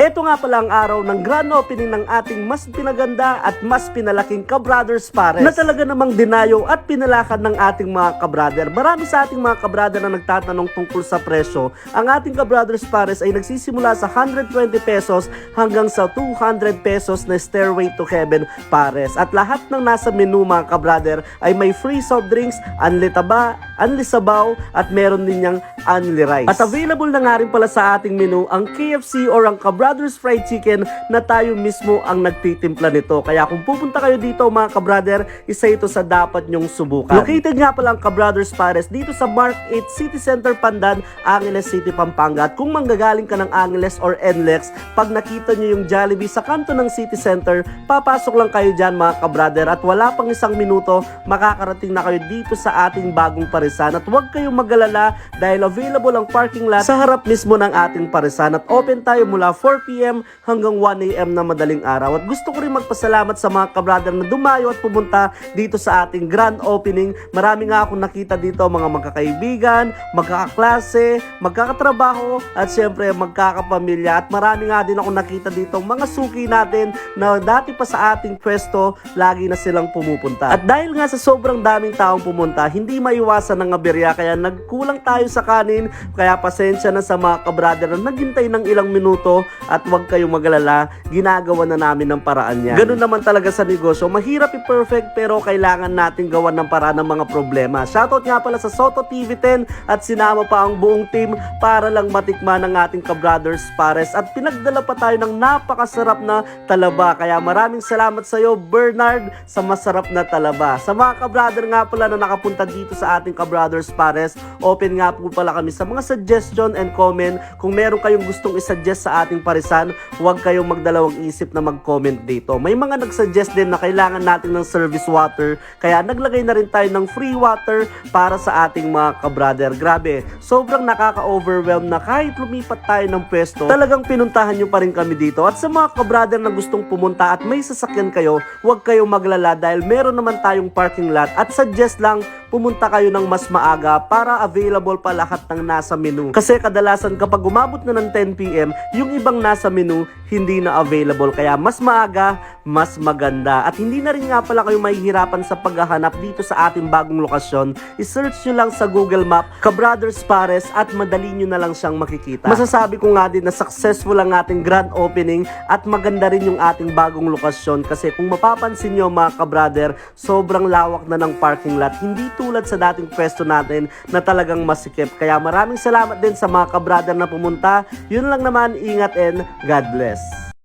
Ito nga pala ang araw ng grand opening ng ating mas pinaganda at mas pinalaking Ka-Brothers Pares na talaga namang dinayo at pinalakad ng ating mga ka-brother. Marami sa ating mga ka-brother na nagtatanong tungkol sa presyo. Ang ating Ka-Brothers Pares ay nagsisimula sa 120 pesos hanggang sa 200 pesos na Stairway to Heaven Pares. At lahat ng nasa menu mga ka-brother ay may free soft drinks, unli taba, unli sabaw at meron din niyang unli rice. At available na nga rin pala sa ating menu ang KFC or ang Ka-Brothers Fried Chicken na tayo mismo ang nagtitimpla nito. Kaya kung pupunta kayo dito mga ka-brother, isa ito sa dapat nyong subukan. Located nga pala ang Ka-Brothers Pares dito sa Mark 8 City Center Pandan, Angeles City, Pampanga. At kung manggagaling ka ng Angeles or NLEX, pag nakita nyo yung Jollibee sa kanto ng City Center, papasok lang kayo dyan mga ka-brother at wala pang isang minuto, makakarating na kayo dito sa ating bagong parisan. At huwag kayong mag-alala dahil available ang parking lot sa harap mismo ng ating parisan at open tayo mula 4 PM hanggang 1 AM na madaling araw. At gusto ko rin magpasalamat sa mga ka-brother na dumayo at pumunta dito sa ating grand opening. Marami nga akong nakita dito mga magkakaibigan, magkakaklase, magkakatrabaho at syempre magkakapamilya. At marami nga din ako nakita dito mga suki natin na dati pa sa ating pwesto, lagi na silang pumupunta. At dahil nga sa sobrang daming taong pumunta, hindi maiwasan ng aberya kaya nagkulang tayo sa kanin. Kaya pasensya na sa mga ka-brother na naghintay ng ilang minuto at huwag kayong mag-alala, ginagawa na namin ng paraan yan. Ganun naman talaga sa negosyo, mahirap i-perfect pero kailangan natin gawan ng paraan ng mga problema. Shoutout nga pala sa Soto TV10 at sinama pa ang buong team para lang matikman ng ating Ka-Brothers Pares at pinagdala pa tayo ng napakasarap na talaba. Kaya maraming salamat sa iyo Bernard sa masarap na talaba. Sa mga ka-brother nga pala na nakapunta dito sa ating Ka-Brothers Pares, open nga po pala kami sa mga suggestion and comment. Kung meron kayong gustong isuggest sa ating parisan, huwag kayong magdalawang isip na mag-comment dito. May mga nagsuggest din na kailangan natin ng service water, kaya naglagay na rin tayo ng free water para sa ating mga ka-brother. Grabe, sobrang nakaka-overwhelm na kahit lumipat tayo ng pwesto, talagang pinuntahan nyo pa rin kami dito. At sa mga ka-brother na gustong pumunta at may sasakyan kayo, huwag kayong maglala dahil meron naman tayong parking lot at suggest lang pumunta kayo ng mas maaga para available pa lahat ng nasa menu. Kasi kadalasan kapag umabot na ng 10 PM, yung ibang nasa menu hindi na available. Kaya mas maaga, mas maganda. At hindi na rin nga pala kayo mahihirapan sa paghahanap dito sa ating bagong lokasyon. I-search nyo lang sa Google Map, Ka-Brothers Pares at madali nyo na lang siyang makikita. Masasabi ko nga din na successful ang ating grand opening at maganda rin yung ating bagong lokasyon. Kasi kung mapapansin nyo mga ka-brother, sobrang lawak na ng parking lot. Hindi tulad sa dating pwesto natin na talagang masikip. Kaya maraming salamat din sa mga ka-brother na pumunta. Yun lang naman, ingat and God bless.